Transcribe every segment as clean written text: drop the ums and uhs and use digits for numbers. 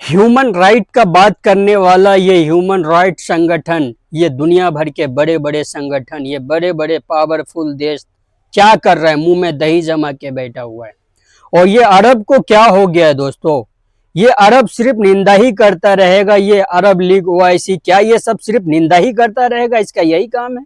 Human right का बात करने वाला ये ह्यूमन राइट संगठन, ये दुनिया भर के बड़े बड़े संगठन, ये बड़े बड़े पावरफुल देश क्या कर रहे हैं? मुंह में दही जमा के बैठा हुआ है। और ये अरब को क्या हो गया है दोस्तों? ये अरब सिर्फ निंदा ही करता रहेगा। ये अरब लीग, ओआईसी, क्या ये सब सिर्फ निंदा ही करता रहेगा? इसका यही काम है।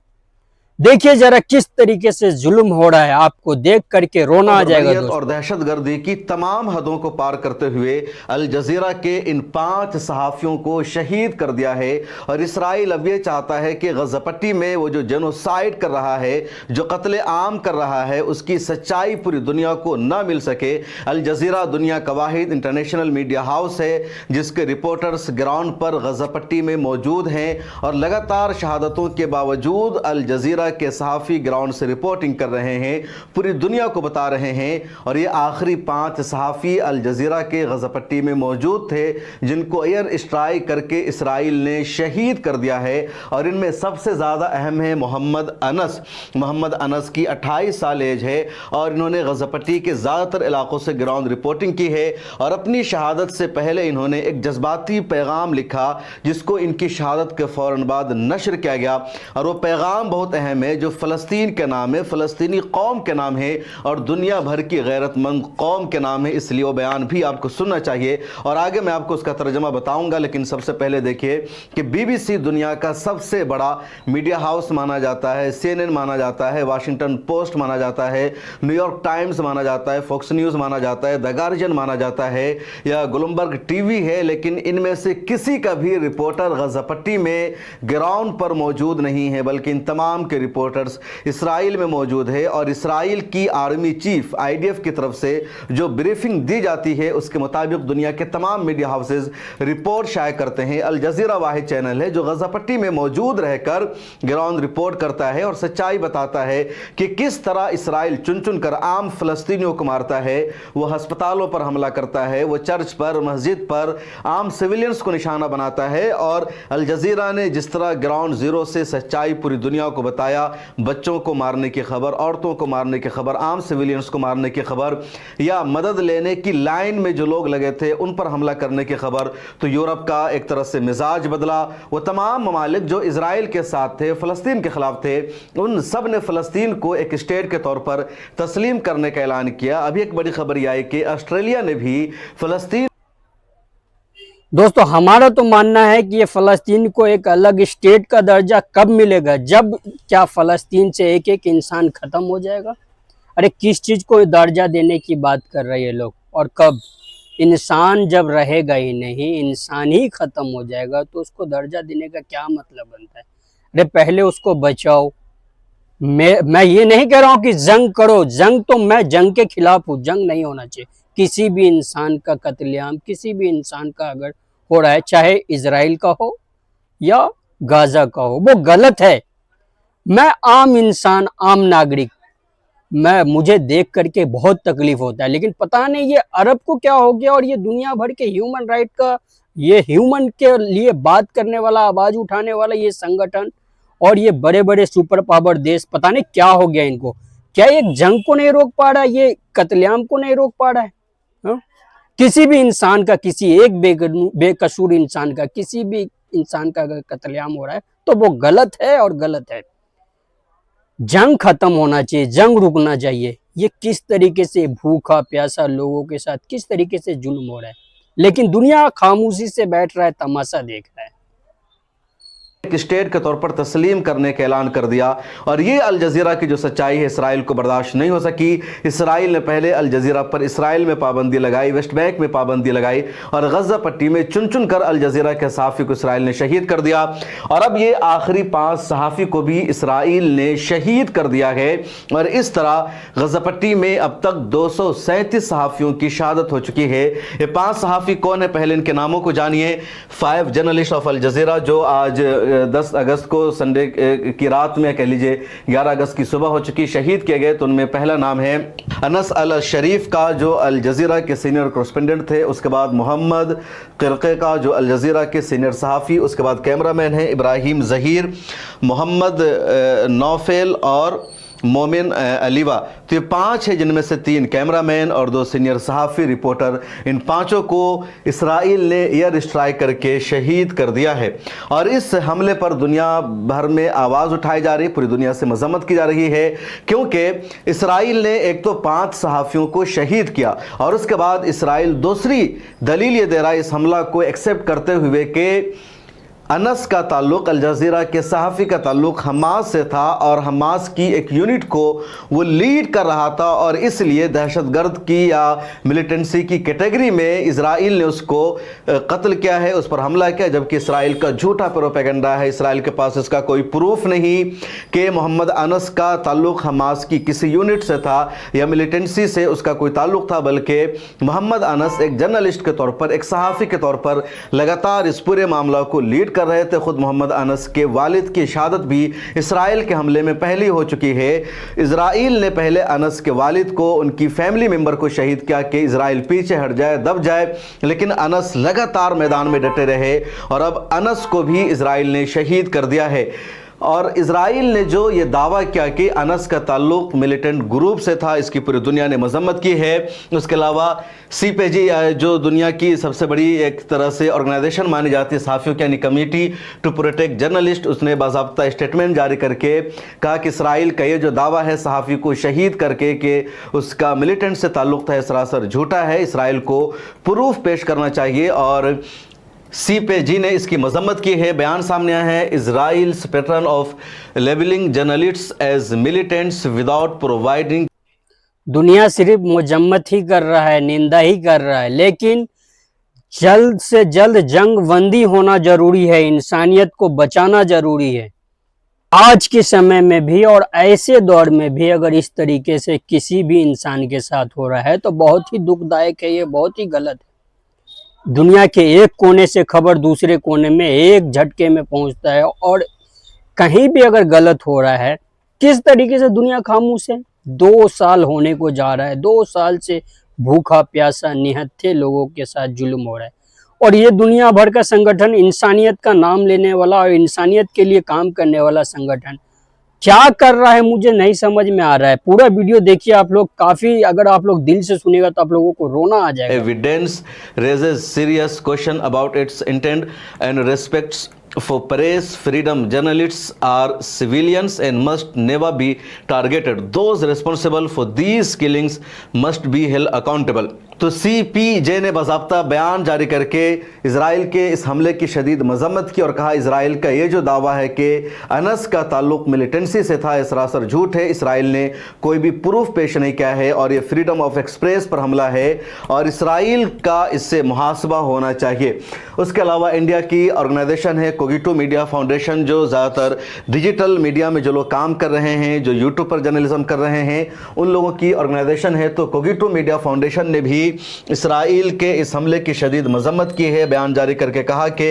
देखिए जरा किस तरीके से जुल्म हो रहा है, आपको देख करके रोना आ जाएगा दोस्तों। और दहशतगर्दी की तमाम हदों को पार करते हुए अल जजीरा के इन 5 सहाफियों को शहीद कर दिया है। और इसराइल अब ये चाहता है कि गजा पट्टी में वो जो जेनोसाइड कर रहा है, जो कत्ले आम कर रहा है, उसकी सच्चाई पूरी दुनिया को ना मिल सके। अल जजीरा दुनिया का वाहिद इंटरनेशनल मीडिया हाउस है जिसके रिपोर्टर्स ग्राउंड पर गजा पट्टी में मौजूद हैं और लगातार शहादतों के बावजूद अल जजीरा के सहाफ़ी ग्राउंड से रिपोर्टिंग कर रहे हैं, पूरी दुनिया को बता रहे हैं। और ये आखिरी 5 सहाफ़ी अल जजीरा के गजा पट्टी में मौजूद थे जिनको एयर स्ट्राइक करके इसराइल ने शहीद कर दिया है। और इनमें सबसे ज़्यादा अहम है मोहम्मद अनस। मोहम्मद अनस की 28 साल एज है और इन्होंने गजा पट्टी के ज़्यादातर इलाकों से ग्राउंड रिपोर्टिंग की है। और अपनी शहादत से पहले इन्होंने एक जज्बाती पैगाम लिखा जिसको इनकी शहादत के फ़ौरन बाद नशर किया गया। और वो पैगाम बहुत अहम है जो फ़लस्तीन के नाम है, फ़लस्तीनी कौम के नाम है और दुनिया भर की गैरतमंद कौम के नाम है। इसलिए वो बयान भी आपको सुनना चाहिए और आगे मैं आपको उसका तर्जमा बताऊंगा। लेकिन सबसे पहले देखिए कि बीबीसी दुनिया का सबसे बड़ा मीडिया हाउस माना जाता है, CNN माना जाता है, वाशिंगटन पोस्ट माना जाता है, न्यूयॉर्क टाइम्स माना जाता है, फॉक्स न्यूज़ माना जाता है, द गार्जियन माना जाता है या ब्लूमबर्ग टीवी है। लेकिन इनमें से किसी का भी रिपोर्टर गजा पट्टी में ग्राउंड पर मौजूद नहीं है, बल्कि इन तमाम के रिपोर्टर्स इसराइल में मौजूद है। और इसराइल की आर्मी चीफ IDF की तरफ से जो ब्रीफिंग दी जाती है उसके मुताबिक दुनिया के तमाम मीडिया हाउसेज रिपोर्ट शाये करते हैं। अल जजीरा वाहिद चैनल है जो गजा पट्टी में मौजूद रहकर ग्राउंड रिपोर्ट करता है और सच्चाई बताता है कि किस तरह इसराइल चुन चुन कर आम फ़लस्तीनियों को मारता है। वो अस्पतालों पर हमला करता है, वो चर्च पर, मस्जिद पर, आम सिविलियंस को निशाना बनाता है। और अल जजीरा ने जिस तरह ग्राउंड ज़ीरो से सच्चाई पूरी दुनिया को बताया, बच्चों को मारने की खबर, औरतों को मारने की खबर, आम सिविलियंस को मारने की खबर या मदद लेने की लाइन में जो लोग लगे थे उन पर हमला करने की खबर, तो यूरोप का एक तरह से मिजाज बदला। वो तमाम ममालिक जो इजराइल के साथ थे, फ़लस्तीन के ख़िलाफ़ थे, उन सब ने फ़लस्तीन को एक स्टेट के तौर पर तस्लीम करने का ऐलान किया। अभी एक बड़ी खबर यह आई कि ऑस्ट्रेलिया ने भी फ़लस्तीन। दोस्तों हमारा तो मानना है कि ये फ़लस्तीन को एक अलग स्टेट का दर्जा कब मिलेगा? जब क्या फ़लस्तीन से एक एक इंसान ख़त्म हो जाएगा? अरे किस चीज़ को दर्जा देने की बात कर रहे हैं लोग? और कब? इंसान जब रहेगा ही नहीं, इंसान ही ख़त्म हो जाएगा तो उसको दर्जा देने का क्या मतलब बनता है? अरे पहले उसको बचाओ। मैं ये नहीं कह रहा हूँ कि जंग करो, जंग तो मैं जंग के खिलाफ हूँ, जंग नहीं होना चाहिए। किसी भी इंसान का कत्लेआम, किसी भी इंसान का अगर हो रहा है, चाहे इजराइल का हो या गाजा का हो, वो गलत है। मैं आम इंसान, आम नागरिक, मुझे देख करके बहुत तकलीफ होता है। लेकिन पता नहीं ये अरब को क्या हो गया और ये दुनिया भर के ह्यूमन राइट का, ये ह्यूमन के लिए बात करने वाला, आवाज उठाने वाला ये संगठन और ये बड़े बड़े सुपर पावर देश, पता नहीं क्या हो गया इनको। क्या ये जंग को नहीं रोक पा रहा है? ये कत्लेआम को नहीं रोक पा रहा है? किसी भी इंसान का, किसी एक बेकसूर इंसान का, किसी भी इंसान का अगर कत्लेआम हो रहा है तो वो गलत है और गलत है। जंग खत्म होना चाहिए, जंग रुकना चाहिए। ये किस तरीके से भूखा प्यासा लोगों के साथ किस तरीके से जुल्म हो रहा है, लेकिन दुनिया खामोशी से बैठ रहा है, तमाशा देख रहा है। एक स्टेट के तौर पर तस्लीम करने का ऐलान कर दिया। और ये अल जजीरा की जो सच्चाई है इसराइल को बर्दाश्त नहीं हो सकी। इसराइल ने पहले अल जजीरा पर इसराइल में पाबंदी लगाई, वेस्ट बैंक में पाबंदी लगाई और गजा पट्टी में चुन चुन कर अल जजीरा के सहाफ़ी को इसराइल ने शहीद कर दिया। और अब ये आखिरी 5 सहाफ़ी को भी इसराइल ने शहीद कर दिया है। और इस तरह गजा पट्टी में अब तक 237 सहाफ़ियों की शहादत हो चुकी है। ये 5 सहाफ़ी कौन है, पहले इनके नामों को जानिए। 5 जर्नलिस्ट ऑफ अल जजीरा जो आज 10 अगस्त को संडे की रात में, कह लीजिए 11 अगस्त की सुबह हो चुकी, शहीद किए गए। तो उनमें पहला नाम है अनस अल शरीफ का जो अल जजीरा के सीनियर कॉरेस्पोंडेंट थे। उसके बाद मोहम्मद क़िरक़े का जो अल जजीरा के सीनियर सहाफ़ी। उसके बाद कैमरामैन है इब्राहिम ज़हीर, मोहम्मद नौफेल और मोमिन अलीवा। तो ये 5 है, जिनमें से 3 कैमरामैन और 2 सीनियर सहाफ़ी रिपोर्टर। इन 5 को इसराइल ने एयर स्ट्राइक करके शहीद कर दिया है। और इस हमले पर दुनिया भर में आवाज़ उठाई जा रही है, पूरी दुनिया से मजम्मत की जा रही है, क्योंकि इसराइल ने एक तो 5 सहाफ़ियों को शहीद किया और उसके बाद इसराइल दूसरी दलील ये दे रहा है इस हमला को एक्सेप्ट करते हुए कि अनस का ताल्लुक़, अल जज़ीरा के सहाफ़ी का ताल्लुक़ हमास से था और हमास की एक यूनिट को वो लीड कर रहा था और इसलिए दहशतगर्द की या मिलिटेंसी की कैटेगरी में इज़राइल ने उसको कत्ल किया है, उस पर हमला किया। जबकि इसराइल का झूठा प्रोपेगेंडा है, इसराइल के पास इसका कोई प्रूफ नहीं कि मोहम्मद अनस का ताल्लुक़ हमास की किसी यूनिट से था या मिलिटेंसी से उसका कोई ताल्लुक़ था, बल्कि मोहम्मद अनस एक जर्नलिस्ट के तौर पर, एक सहाफ़ी के तौर पर लगातार इस पूरे मामला को लीड कर रहे थे। खुद मोहम्मद अनस के वालिद की शहादत भी इसराइल के हमले में पहली हो चुकी है। इसराइल ने पहले अनस के वालिद को, उनकी फैमिली मेंबर को शहीद किया कि इसराइल पीछे हट जाए, दब जाए, लेकिन अनस लगातार मैदान में डटे रहे और अब अनस को भी इसराइल ने शहीद कर दिया है। और इसराइल ने जो ये दावा किया कि अनस का ताल्लुक़ मिलिटेंट ग्रुप से था, इसकी पूरी दुनिया ने मजम्मत की है। उसके अलावा CPJ जो दुनिया की सबसे बड़ी एक तरह से ऑर्गेनाइजेशन मानी जाती है सहाफ़ियों की, यानी कमेटी टू प्रोटेक्ट जर्नलिस्ट, उसने बाज़ाब्ता स्टेटमेंट जारी करके कहा कि इसराइल का ये जो दावा है सहाफ़ी को शहीद करके कि उसका मिलिटेंट से ताल्लुक़ था, सरासर झूठा है। इसराइल को प्रूफ पेश करना चाहिए और CPJ ने इसकी मजम्मत की है। बयान सामने आया है, Israel's pattern of labelling journalists as militants without providing. दुनिया सिर्फ मजम्मत ही कर रहा है, निंदा ही कर रहा है, लेकिन जल्द से जल्द जंग बंदी होना जरूरी है, इंसानियत को बचाना जरूरी है। आज के समय में भी और ऐसे दौर में भी अगर इस तरीके से किसी भी इंसान के साथ हो रहा है तो बहुत ही दुखदायक है, ये बहुत ही गलत है। दुनिया के एक कोने से खबर दूसरे कोने में एक झटके में पहुंचता है और कहीं भी अगर गलत हो रहा है, किस तरीके से दुनिया खामोश है। 2 साल होने को जा रहा है, 2 साल से भूखा प्यासा निहत्थे लोगों के साथ जुल्म हो रहा है और ये दुनिया भर का संगठन, इंसानियत का नाम लेने वाला और इंसानियत के लिए काम करने वाला संगठन क्या कर रहा है मुझे नहीं समझ में आ रहा है। पूरा वीडियो देखिए आप लोग, काफी अगर आप लोग दिल से सुनेगा तो आप लोगों को रोना आ जाएगा। Evidence raises serious question about its intent and respects for press freedom. Journalists are civilians and must never be targeted. Those responsible for these killings must be held accountable. तो CPJ ने बाज़ाब्ता बयान जारी करके इसराइल के इस हमले की शदीद मजम्मत की और कहा इसराइल का ये जो दावा है कि अनस का ताल्लुक़ मिलिटेंसी से था, सरासर झूठ है। इसराइल ने कोई भी प्रूफ पेश नहीं किया है और ये फ्रीडम ऑफ एक्सप्रेस पर हमला है और इसराइल का इससे मुहासबा होना चाहिए। उसके अलावा इंडिया की ऑर्गेनाइजेशन है कोगिटो मीडिया फाउंडेशन, जो ज़्यादातर डिजिटल मीडिया में जो लोग काम कर रहे हैं, जो यूट्यूब पर जर्नलिज्म कर रहे हैं, उन लोगों की ऑर्गेनाइजेशन है। तो कोगिटो मीडिया फाउंडेशन ने भी इसराइल के इस हमले की शदीद मजम्मत की है, बयान जारी करके कहा कि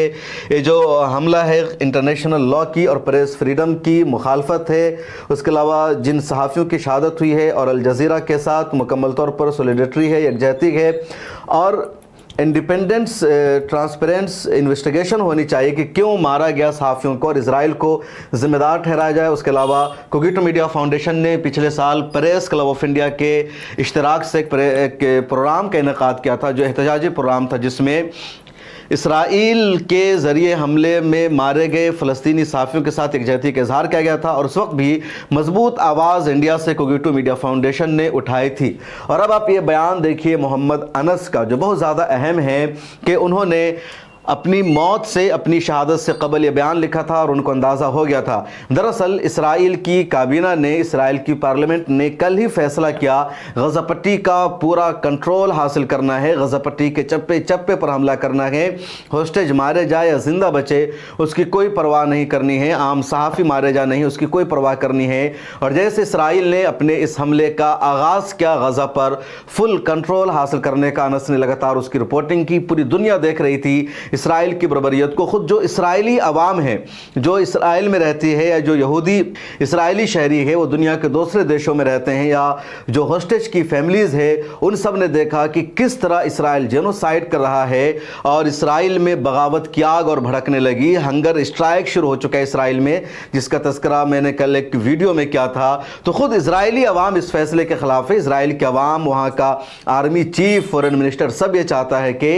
ये जो हमला है इंटरनेशनल लॉ की और प्रेस फ्रीडम की मुखालफत है। उसके अलावा जिन सहाफ़ियों की शहादत हुई है और अल जज़ीरा के साथ मुकम्मल तौर पर सोलिडेरिटी है, यकजहती है और इंडिपेंडेंस ट्रांसपेरेंस इन्वेस्टिगेशन होनी चाहिए कि क्यों मारा गया सहाफ़ियों को और इसराइल को ज़िम्मेदार ठहराया जाए। उसके अलावा कोगिटो मीडिया फाउंडेशन ने पिछले साल प्रेस क्लब ऑफ इंडिया के इश्तराक से एक प्रोग्राम का इनेकाद किया था, जो एहतजाजी प्रोग्राम था, जिसमें इसराइल के ज़रिए हमले में मारे गए फ़लस्तीनी सहाफ़ियों के साथ यकजहती का इजहार किया गया था और उस वक्त भी मजबूत आवाज़ इंडिया से कोगिटो मीडिया फाउंडेशन ने उठाई थी। और अब आप ये बयान देखिए मोहम्मद अनस का, जो बहुत ज़्यादा अहम है कि उन्होंने अपनी मौत से, अपनी शहादत से कबल ये बयान लिखा था और उनको अंदाज़ा हो गया था। दरअसल इसराइल की काबीना ने, इसराइल की पार्लियामेंट ने कल ही फैसला किया गज़ा पट्टी का पूरा कंट्रोल हासिल करना है, गज़ा पट्टी के चप्पे चप्पे पर हमला करना है। होस्टेज मारे जाए या जिंदा बचे उसकी कोई परवाह नहीं करनी है, आम सहाफ़ी मारे जाए नहीं उसकी कोई परवाह करनी है। और जैसे इसराइल ने अपने इस हमले का आगाज़ किया, गज़ा पर फुल कंट्रोल हासिल करने का, अनस ने लगातार उसकी रिपोर्टिंग की, पूरी दुनिया देख रही थी اسرائیل کی بربریت کو. خود جو اسرائیلی عوام ہے جو اسرائیل میں رہتی ہے یا جو یہودی اسرائیلی شہری ہے وہ دنیا کے دوسرے دیشوں میں رہتے ہیں یا جو ہاسٹیج کی فیملیز ہے ان سب نے دیکھا کہ کس طرح اسرائیل جینوسائیڈ کر رہا ہے اور اسرائیل میں بغاوت کی آگ اور بھڑکنے لگی. ہنگر اسٹرائک شروع ہو چکا ہے اسرائیل میں جس کا تذکرہ میں نے کل ایک ویڈیو میں کیا تھا. تو خود اسرائیلی عوام اس فیصلے کے خلاف ہے. اسرائیل کے عوام، وہاں کا آرمی چیف، فورن منسٹر سب یہ چاہتا ہے کہ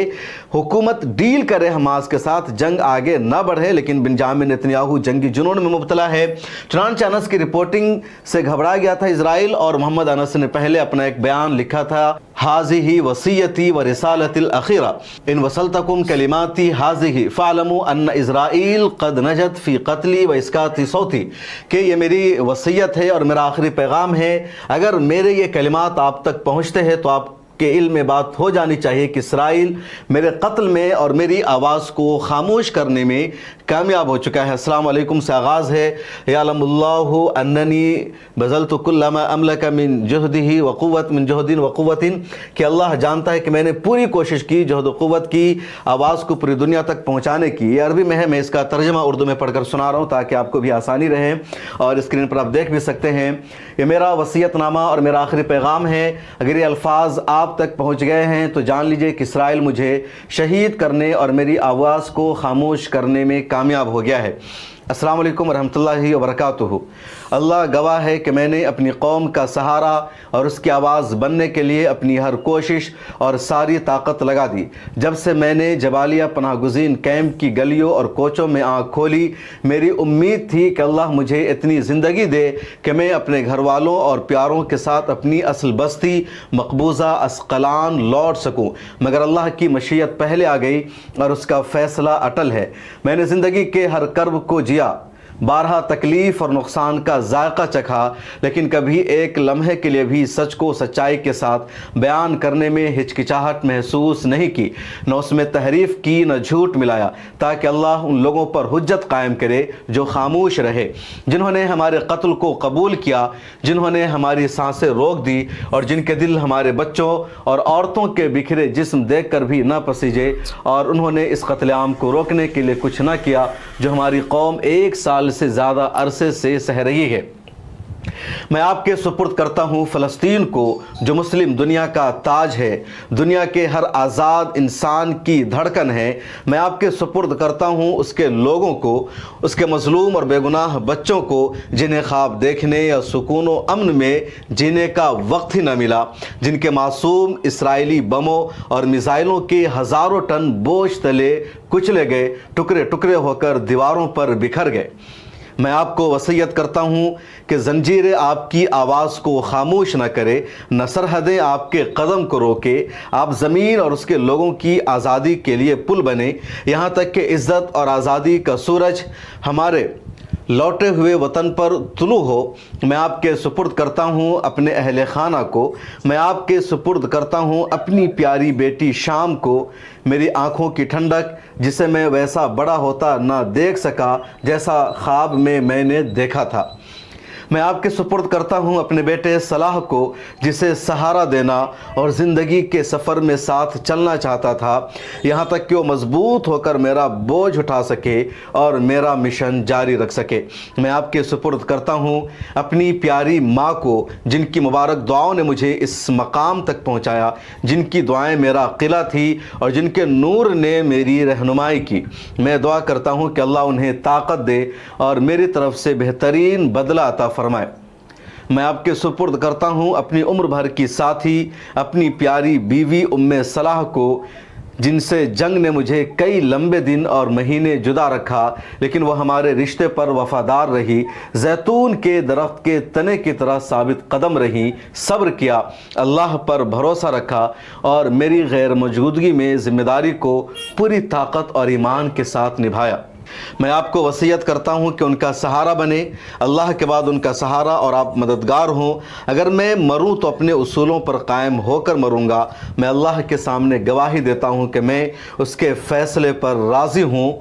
حکومت ڈیل کرے حماس کے ساتھ، جنگ آگے نہ بڑھے. لیکن بنجامن نیتنیاہو جنگی جنون میں مبتلا ہے. چنانچہ انس کی رپورٹنگ سے گھبرا گیا تھا اسرائیل اور محمد انس نے پہلے اپنا ایک بیان لکھا تھا: ہاذہ وصیتی و رسالت الاخیرہ ان وصلتکم کلماتی ہاذہ فاعلموا ان اسرائیل قد نجت فی قتلی و اسکات صوتی، کہ یہ میری وصیت ہے اور میرا آخری پیغام ہے. اگر میرے یہ کلمات آپ تک پہنچتے ہیں تو آپ کے علم میں بات ہو جانی چاہیے کہ اسرائیل میرے قتل میں اور میری آواز کو خاموش کرنے میں کامیاب ہو چکا ہے. السلام علیکم سے آغاز ہے: یعلم اللہ اننی بذلت کل ما املک من جہدہ وقوت من جہد وقوت، کہ اللہ جانتا ہے کہ میں نے پوری کوشش کی جہد و قوت کی آواز کو پوری دنیا تک پہنچانے کی. یہ عربی میں ہے، میں اس کا ترجمہ اردو میں پڑھ کر سنا رہا ہوں تاکہ آپ کو بھی آسانی رہے اور اسکرین پر آپ دیکھ بھی سکتے ہیں. یہ میرا وصیت نامہ اور میرا آخری پیغام ہے. اگر یہ الفاظ آپ تک پہنچ گئے ہیں تو جان لیجئے کہ اسرائیل مجھے شہید کرنے اور میری آواز کو خاموش کرنے میں کامیاب ہو گیا ہے. السلام علیکم ورحمۃ اللہ وبرکاتہ. اللہ گواہ ہے کہ میں نے اپنی قوم کا سہارا اور اس کی آواز بننے کے لیے اپنی ہر کوشش اور ساری طاقت لگا دی. جب سے میں نے جبالیہ پناہ گزین کیمپ کی گلیوں اور کوچوں میں آنکھ کھولی، میری امید تھی کہ اللہ مجھے اتنی زندگی دے کہ میں اپنے گھر والوں اور پیاروں کے ساتھ اپنی اصل بستی مقبوضہ اسقلان لوٹ سکوں. مگر اللہ کی مشیت پہلے آ گئی اور اس کا فیصلہ اٹل ہے. میں نے زندگی کے ہر کرب کو جیا، بارہا تکلیف اور نقصان کا ذائقہ چکھا، لیکن کبھی ایک لمحے کے لیے بھی سچ کو سچائی کے ساتھ بیان کرنے میں ہچکچاہٹ محسوس نہیں کی، نہ اس میں تحریف کی نہ جھوٹ ملایا، تاکہ اللہ ان لوگوں پر حجت قائم کرے جو خاموش رہے، جنہوں نے ہمارے قتل کو قبول کیا، جنہوں نے ہماری سانسیں روک دی اور جن کے دل ہمارے بچوں اور عورتوں کے بکھرے جسم دیکھ کر بھی نہ پسیجے، اور انہوں نے اس قتل عام کو روکنے کے لیے کچھ نہ کیا جو ہماری قوم 1 سال سے زیادہ عرصے سے سہ رہی ہے. میں آپ کے سپرد کرتا ہوں فلسطین کو، جو مسلم دنیا کا تاج ہے، دنیا کے ہر آزاد انسان کی دھڑکن ہے. میں آپ کے سپرد کرتا ہوں اس کے لوگوں کو، اس کے مظلوم اور بے گناہ بچوں کو، جنہیں خواب دیکھنے یا سکون و امن میں جینے کا وقت ہی نہ ملا، جن کے معصوم اسرائیلی بموں اور میزائلوں کے ہزاروں ٹن بوجھ تلے کچلے گئے، ٹکڑے ٹکڑے ہو کر دیواروں پر بکھر گئے. میں آپ کو وصیت کرتا ہوں کہ زنجیریں آپ کی آواز کو خاموش نہ کرے، نہ سرحدیں آپ کے قدم کو روکے. آپ زمین اور اس کے لوگوں کی آزادی کے لیے پل بنے، یہاں تک کہ عزت اور آزادی کا سورج ہمارے لوٹے ہوئے وطن پر طلوع ہو. میں آپ کے سپرد کرتا ہوں اپنے اہل خانہ کو، میں آپ کے سپرد کرتا ہوں اپنی پیاری بیٹی شام کو، میری آنکھوں کی ٹھنڈک جسے میں ویسا بڑا ہوتا نہ دیکھ سکا جیسا خواب میں نے دیکھا تھا. میں آپ کے سپرد کرتا ہوں اپنے بیٹے صلاح کو، جسے سہارا دینا اور زندگی کے سفر میں ساتھ چلنا چاہتا تھا، یہاں تک کہ وہ مضبوط ہو کر میرا بوجھ اٹھا سکے اور میرا مشن جاری رکھ سکے. میں آپ کے سپرد کرتا ہوں اپنی پیاری ماں کو، جن کی مبارک دعاؤں نے مجھے اس مقام تک پہنچایا، جن کی دعائیں میرا قلعہ تھی اور جن کے نور نے میری رہنمائی کی. میں دعا کرتا ہوں کہ اللہ انہیں طاقت دے اور میری طرف سے بہترین بدلہ عطا فرمائے. میں آپ کے سپرد کرتا ہوں اپنی عمر بھر کی ساتھی، اپنی پیاری بیوی صلاح کو، جن سے جنگ نے مجھے کئی لمبے دن اور مہینے جدا رکھا، لیکن وہ ہمارے رشتے پر وفادار رہی، زیتون کے درخت کے تنے کی طرح ثابت قدم رہی، صبر کیا، اللہ پر بھروسہ رکھا اور میری غیر موجودگی میں ذمہ داری کو پوری طاقت اور ایمان کے ساتھ نبھایا. میں آپ کو وصیت کرتا ہوں کہ ان کا سہارا بنے، اللہ کے بعد ان کا سہارا اور آپ مددگار ہوں. اگر میں مروں تو اپنے اصولوں پر قائم ہو کر مروں گا. میں اللہ کے سامنے گواہی دیتا ہوں کہ میں اس کے فیصلے پر راضی ہوں.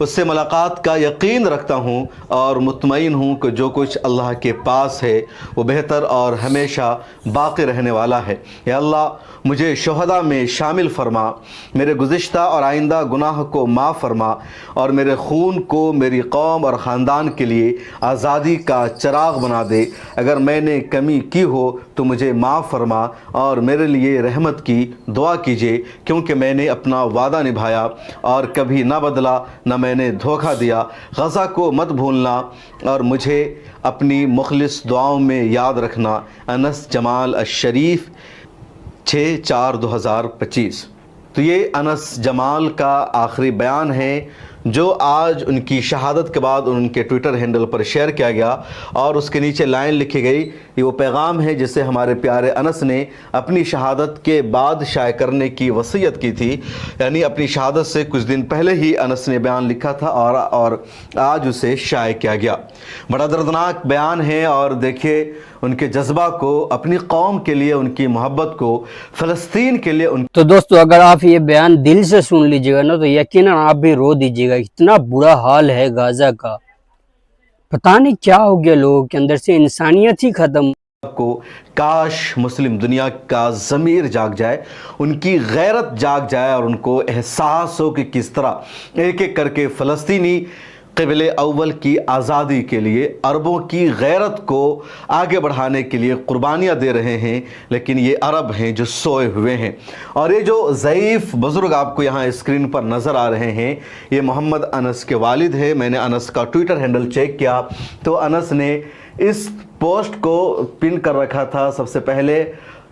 اس سے ملاقات کا یقین رکھتا ہوں اور مطمئن ہوں کہ جو کچھ اللہ کے پاس ہے وہ بہتر اور ہمیشہ باقی رہنے والا ہے۔ یا اللہ مجھے شہداء میں شامل فرما، میرے گزشتہ اور آئندہ گناہ کو معاف فرما اور میرے خون کو میری قوم اور خاندان کے لیے آزادی کا چراغ بنا دے۔ اگر میں نے کمی کی ہو تو مجھے معاف فرما اور میرے لیے رحمت کی دعا کیجیے، کیونکہ میں نے اپنا وعدہ نبھایا اور کبھی نہ بدلا، نہ میں نے دھوکہ دیا۔ غزہ کو مت بھولنا اور مجھے اپنی مخلص دعاؤں میں یاد رکھنا۔ انس جمال الشریف 6/4/2025۔ تو یہ انس جمال کا آخری بیان ہے جو آج ان کی شہادت کے بعد ان کے ٹویٹر ہینڈل پر شیئر کیا گیا، اور اس کے نیچے لائن لکھی گئی، یہ وہ پیغام ہے جسے ہمارے پیارے انس نے اپنی شہادت کے بعد شائع کرنے کی وصیت کی تھی۔ یعنی اپنی شہادت سے کچھ دن پہلے ہی انس نے بیان لکھا تھا اور آج اسے شائع کیا گیا۔ بڑا دردناک بیان ہے، اور دیکھیے ان کے جذبہ کو، اپنی قوم کے لیے ان کی محبت کو، فلسطین کے لیے ان تو دوستو اگر آپ یہ بیان دل سے سن لیجئے گا نا تو یقیناً آپ بھی رو دیجئے گا۔ اتنا برا حال ہے غزہ کا، پتہ نہیں کیا ہو گیا لوگوں کے اندر سے، انسانیت ہی ختم کو۔ کاش مسلم دنیا کا ضمیر جاگ جائے، ان کی غیرت جاگ جائے، اور ان کو احساس ہو کہ کس طرح ایک ایک کر کے فلسطینی قبل اول کی آزادی کے لیے عربوں کی غیرت کو آگے بڑھانے کے لیے قربانیاں دے رہے ہیں، لیکن یہ عرب ہیں جو سوئے ہوئے ہیں۔ اور یہ جو ضعیف بزرگ آپ کو یہاں اسکرین پر نظر آ رہے ہیں، یہ محمد انس کے والد ہیں۔ میں نے انس کا ٹویٹر ہینڈل چیک کیا تو انس نے اس پوسٹ کو پن کر رکھا تھا سب سے پہلے،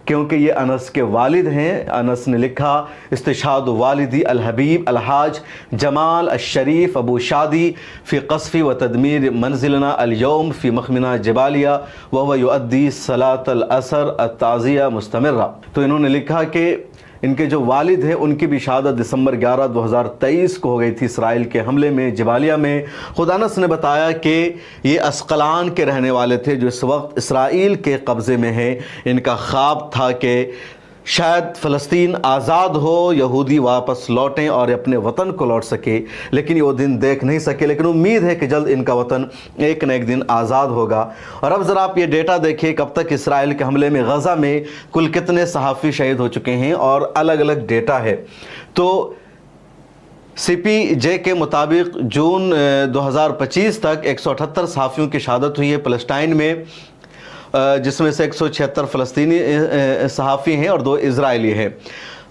کیونکہ یہ انس کے والد ہیں۔ انس نے لکھا، استشہاد والدی الحبیب الحاج جمال الشریف ابو شادی فی قصف و تدمیر منزلنا اليوم فی مخمنہ جبالیہ وهو یؤدی صلاۃ العصر التعزیہ مستمرہ۔ تو انہوں نے لکھا کہ ان کے جو والد ہیں ان کی بھی شہادت دسمبر 11 2023 کو ہو گئی تھی اسرائیل کے حملے میں جبالیہ میں۔ خود انس نے بتایا کہ یہ اسقلان کے رہنے والے تھے جو اس وقت اسرائیل کے قبضے میں ہیں۔ ان کا خواب تھا کہ شاید فلسطین آزاد ہو، یہودی واپس لوٹیں اور اپنے وطن کو لوٹ سکے، لیکن یہ وہ دن دیکھ نہیں سکے، لیکن امید ہے کہ جلد ان کا وطن ایک نہ ایک دن آزاد ہوگا۔ اور اب ذرا آپ یہ ڈیٹا دیکھیں کہ اب تک اسرائیل کے حملے میں غزہ میں کل کتنے صحافی شہید ہو چکے ہیں، اور الگ الگ ڈیٹا ہے۔ تو سی پی جے کے مطابق جون 2025 تک 178 صحافیوں کی شہادت ہوئی ہے فلسطین میں، جس میں سے 176 فلسطینی صحافی ہیں اور 2 اسرائیلی ہیں۔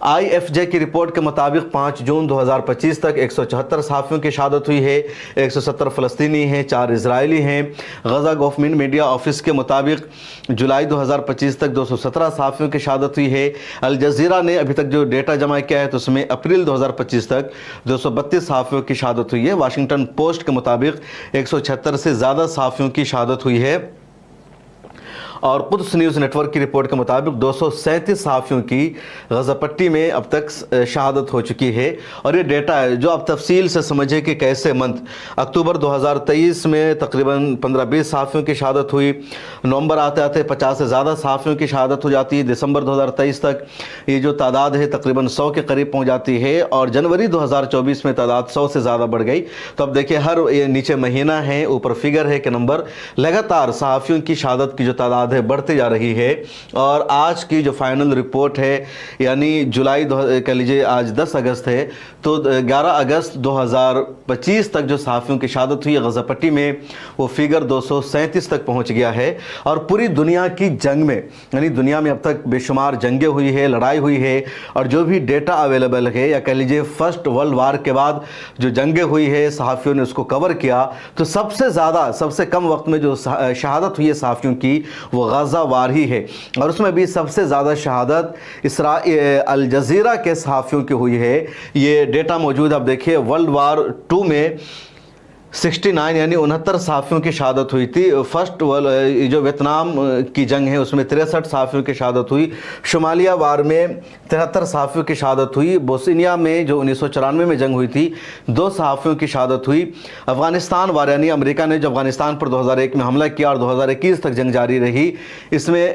آئی ایف جے کی رپورٹ کے مطابق 5 جون 2025 تک 174 صحافیوں کی شہادت ہوئی ہے، 170 فلسطینی ہیں، 4 اسرائیلی ہیں۔ غزہ گورنمنٹ میڈیا آفس کے مطابق جولائی 2025 تک 217 صحافیوں کی شہادت ہوئی ہے۔ الجزیرہ نے ابھی تک جو ڈیٹا جمع کیا ہے تو اس میں اپریل 2025 تک 232 صحافیوں کی شہادت ہوئی ہے۔ واشنگٹن پوسٹ کے مطابق 176 سے زیادہ صحافیوں کی شہادت ہوئی ہے، اور قدس نیوز نیٹ ورک کی رپورٹ کے مطابق 237 صحافیوں کی غزہ پٹی میں اب تک شہادت ہو چکی ہے۔ اور یہ ڈیٹا ہے جو آپ تفصیل سے سمجھیں کہ کیسے منتھ اکتوبر 2023 میں تقریباً 15-20 صحافیوں کی شہادت ہوئی، نومبر آتے آتے 50 سے زیادہ صحافیوں کی شہادت ہو جاتی ہے، دسمبر 2023 تک یہ جو تعداد ہے تقریباً 100 کے قریب پہنچ جاتی ہے، اور جنوری 2024 میں تعداد 100 سے زیادہ بڑھ گئی۔ تو اب دیکھیں ہر یہ نیچے مہینہ ہے، اوپر فگر ہے کہ نمبر، لگاتار صحافیوں کی شہادت کی جو تعداد بڑھتے جا رہی ہے۔ اور آج کی جو فائنل رپورٹ ہے، یعنی جولائی کہہ لیجیے آج 10 اگست ہے، تو 11 اگست 2025 تک جو صحافیوں کی شہادت ہوئی ہے غزہ پٹی میں، وہ فگر 237 تک پہنچ گیا ہے۔ اور پوری دنیا کی جنگ میں، یعنی دنیا میں اب تک بے شمار جنگیں ہوئی ہے، لڑائی ہوئی ہے، اور جو بھی ڈیٹا اویلیبل ہے، یا کہہ لیجیے فرسٹ ورلڈ وار کے بعد جو جنگیں ہوئی ہے صحافیوں نے اس کو کور کیا، تو سب سے زیادہ سب سے کم وقت میں جو شہادت ہوئی ہے صحافیوں کی وہ غزہ وار ہی ہے، اور اس میں بھی سب سے زیادہ شہادت الجزیرہ کے صحافیوں کی ہوئی ہے۔ یہ ڈیٹا موجود ہے، اب دیکھیے ورلڈ وار 2 میں 69 یعنی 69 صحافیوں کی شہادت ہوئی تھی۔ فرسٹ جو ویتنام کی جنگ ہے اس میں 63 صحافیوں کی شہادت ہوئی، شمالیہ وار میں 73 صحافیوں کی شہادت ہوئی، بوسنیا میں جو 1994 میں جنگ ہوئی تھی 2 صحافیوں کی شہادت ہوئی، افغانستان وار یعنی امریکہ نے جو افغانستان پر 2001 میں حملہ کیا اور 2021 تک جنگ جاری رہی، اس میں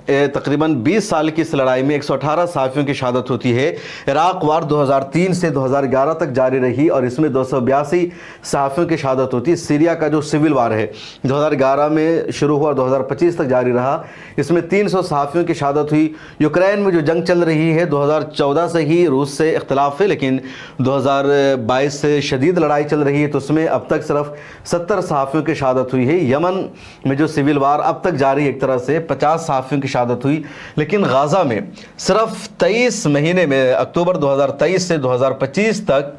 तकरीबन 20 साल की इस लड़ाई में 118 सहाफ़ियों की शहादत होती है। इराक वार 2003 से 2011 तक जारी रही और इसमें 282 सहाफ़ियों की शहादत होती है। सीरिया का जो सिविल वार है 2011 में शुरू हुआ और 2025 तक जारी रहा, इसमें 300 सहाफ़ियों की शहादत हुई। यूक्रेन में जो जंग चल रही है 2014 से ही रूस से इख्तिलाफ है, लेकिन 2022 से शदीद लड़ाई चल रही है, तो उसमें अब तक सिर्फ 70 सहाफ़ियों की शहादत हुई है। यमन में जो सिविल वार अब तक जारी एक तरह से 50 सहाफ़ियों की शहादत हुई, लेकिन गाज़ा में सिर्फ 23 महीने में अक्टूबर 2023 से 2025 तक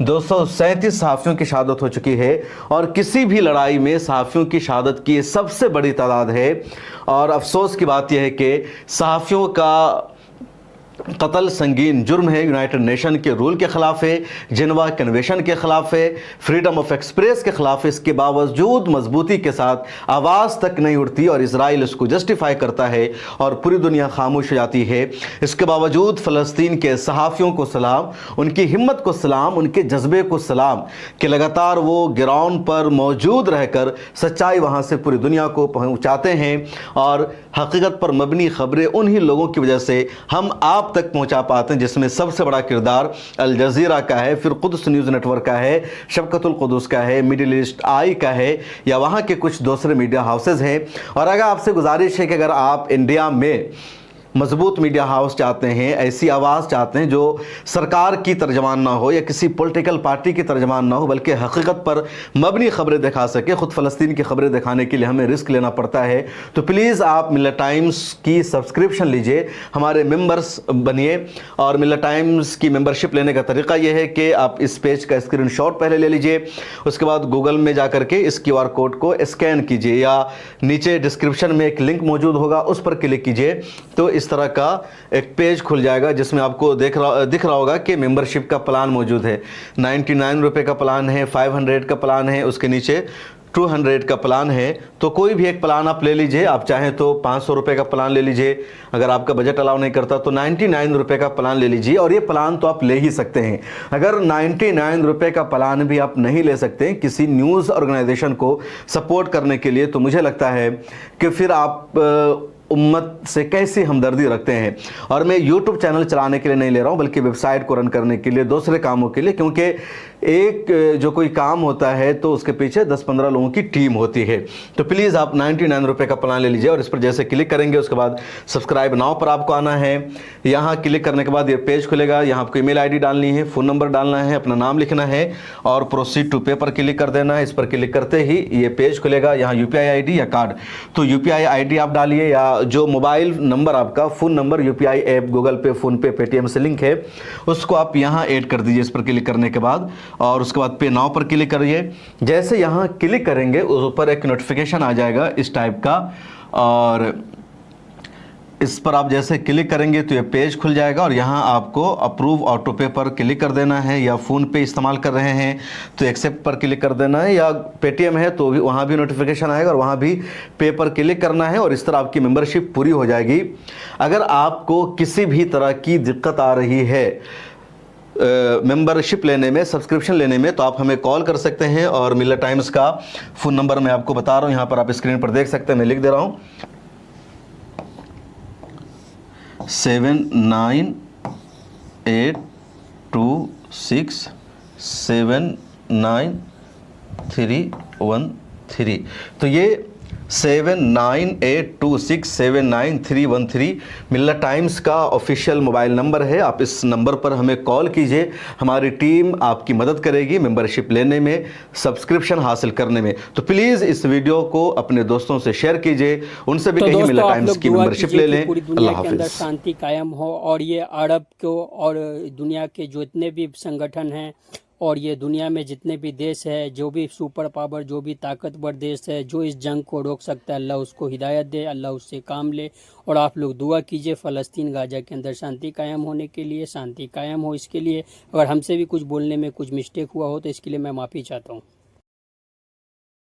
237 सहाफ़ियों की शहादत हो चुकी है और किसी भी लड़ाई में सहाफ़ियों की शहादत की सबसे बड़ी तादाद है। और अफसोस की बात यह है कि सहाफ़ियों का कत्ल संगीन जुर्म है, यूनाइटेड नेशन के रूल के ख़िलाफ़ है, जिनेवा कन्वेंशन के ख़िलाफ़ है, फ्रीडम ऑफ एक्सप्रेस के ख़िलाफ़ है। इसके बावजूद मजबूती के साथ आवाज़ तक नहीं उठती और इजराइल इसको जस्टिफाई करता है और पूरी दुनिया खामोश हो जाती है। इसके बावजूद फ़लस्तीन के सहाफ़ियों को सलाम, उनकी हिम्मत को सलाम, उनके जज्बे को सलाम कि लगातार वो ग्राउंड पर मौजूद रहकर सच्चाई वहाँ से पूरी दुनिया को पहुँचाते हैं और हकीकत पर मबनी ख़बरें उन्हीं लोगों की वजह से हम आप तक पहुंचा पाते हैं, जिसमें सबसे बड़ा किरदार अल जज़ीरा का है, फिर कुद्स न्यूज़ नेटवर्क का है, शबकतुल कुद्स का है, मिडिल ईस्ट आई का है या वहाँ के कुछ दूसरे मीडिया हाउसेज हैं। और अगर आपसे गुजारिश है कि अगर आप इंडिया में मजबूत मीडिया हाउस चाहते हैं, ऐसी आवाज़ चाहते हैं जो सरकार की तर्जमान ना हो या किसी पॉलिटिकल पार्टी की तर्जमान ना हो, बल्कि हकीकत पर मबनी खबरें दिखा सके, ख़ुद फ़लस्तीन की खबरें दिखाने के लिए हमें रिस्क लेना पड़ता है, तो प्लीज़ आप मिल्लत टाइम्स की सब्सक्रिप्शन लीजिए, हमारे मेंबर्स बनिए। और मिल्लत टाइम्स की मेंबरशिप लेने का तरीका यह है कि आप इस पेज का स्क्रीनशॉट पहले ले लीजिए, उसके बाद गूगल में जा करके इस QR कोड को स्कैन कीजिए या नीचे डिस्क्रिप्शन में एक लिंक मौजूद होगा, उस पर क्लिक कीजिए तो इस तरह का एक पेज खुल जाएगा जिसमें आपको दिख रहा होगा कि मेंबरशिप का प्लान मौजूद है। 99 रुपये का प्लान है, 500 का प्लान है, उसके नीचे 200 का प्लान है। तो कोई भी एक प्लान आप ले लीजिए, आप चाहें तो 500 रुपये का प्लान ले लीजिए, अगर आपका बजट अलाउ नहीं करता तो 99 रुपये का प्लान ले लीजिए। और ये प्लान तो आप ले ही सकते हैं। अगर 99 रुपये का प्लान भी आप नहीं ले सकते किसी न्यूज़ ऑर्गेनाइजेशन को सपोर्ट करने के लिए, तो मुझे लगता है कि फिर आप उम्मत से कैसी हमदर्दी रखते हैं। और मैं YouTube चैनल चलाने के लिए नहीं ले रहा हूं, बल्कि वेबसाइट को रन करने के लिए, दूसरे कामों के लिए, क्योंकि एक जो कोई काम होता है तो उसके पीछे 10-15 लोगों की टीम होती है। तो प्लीज़ आप 99 रुपये का प्लान ले लीजिए और इस पर जैसे क्लिक करेंगे उसके बाद सब्सक्राइब नाउ पर आपको आना है। यहाँ क्लिक करने के बाद ये पेज खुलेगा, यहाँ आपको ईमेल ID डालनी है, फ़ोन नंबर डालना है, अपना नाम लिखना है और प्रोसीड टू पे पर क्लिक कर देना है। इस पर क्लिक करते ही ये पेज खुलेगा, यहाँ UPI ID या कार्ड, तो UPI ID आप डालिए या जो मोबाइल नंबर आपका phone number UPI app Google पे, फ़ोन पे, पेटीएम से लिंक है उसको आप यहाँ ऐड कर दीजिए इस पर क्लिक करने के बाद। और उसके बाद पे नाउ पर क्लिक करिए। जैसे यहाँ क्लिक करेंगे उस ऊपर एक नोटिफिकेशन आ जाएगा इस टाइप का, और इस पर आप जैसे क्लिक करेंगे तो ये पेज खुल जाएगा और यहाँ आपको अप्रूव ऑटो पे पर क्लिक कर देना है, या फ़ोन पे इस्तेमाल कर रहे हैं तो एक्सेप्ट पर क्लिक कर देना है, या पेटीएम है तो भी वहाँ भी नोटिफिकेशन आएगा और वहाँ भी पे पर क्लिक करना है और इस तरह आपकी मेंबरशिप पूरी हो जाएगी। अगर आपको किसी भी तरह की दिक्कत आ रही है मेंबरशिप लेने में, सब्सक्रिप्शन लेने में, तो आप हमें कॉल कर सकते हैं। और मिल्लत टाइम्स का फ़ोन नंबर मैं आपको बता रहा हूँ, यहाँ पर आप स्क्रीन पर देख सकते हैं, मैं लिख दे रहा हूँ 7982679313। तो ये 7982679313 मिल्लत टाइम्स का ऑफिशियल मोबाइल नंबर है। आप इस नंबर पर हमें कॉल कीजिए, हमारी टीम आपकी मदद करेगी मेंबरशिप लेने में, सब्सक्रिप्शन हासिल करने में। तो प्लीज़ इस वीडियो को अपने दोस्तों से शेयर कीजिए, उनसे भी कहिए मिल्लत टाइम्स की मेंबरशिप ले लें। पूरी दुनिया के अंदर शांति कायम हो और ये अरब को और दुनिया के जितने भी संगठन हैं और ये दुनिया में जितने भी देश है, जो भी सुपर पावर, जो भी ताकतवर देश है, जो इस जंग को रोक सकता है, अल्लाह उसको हिदायत दे, अल्लाह उससे काम ले। और आप लोग दुआ कीजिए फ़लस्तीन गाज़ा के अंदर शांति कायम होने के लिए, शांति कायम हो इसके लिए। अगर हमसे भी कुछ बोलने में कुछ मिस्टेक हुआ हो तो इसके लिए मैं माफ़ी चाहता हूँ।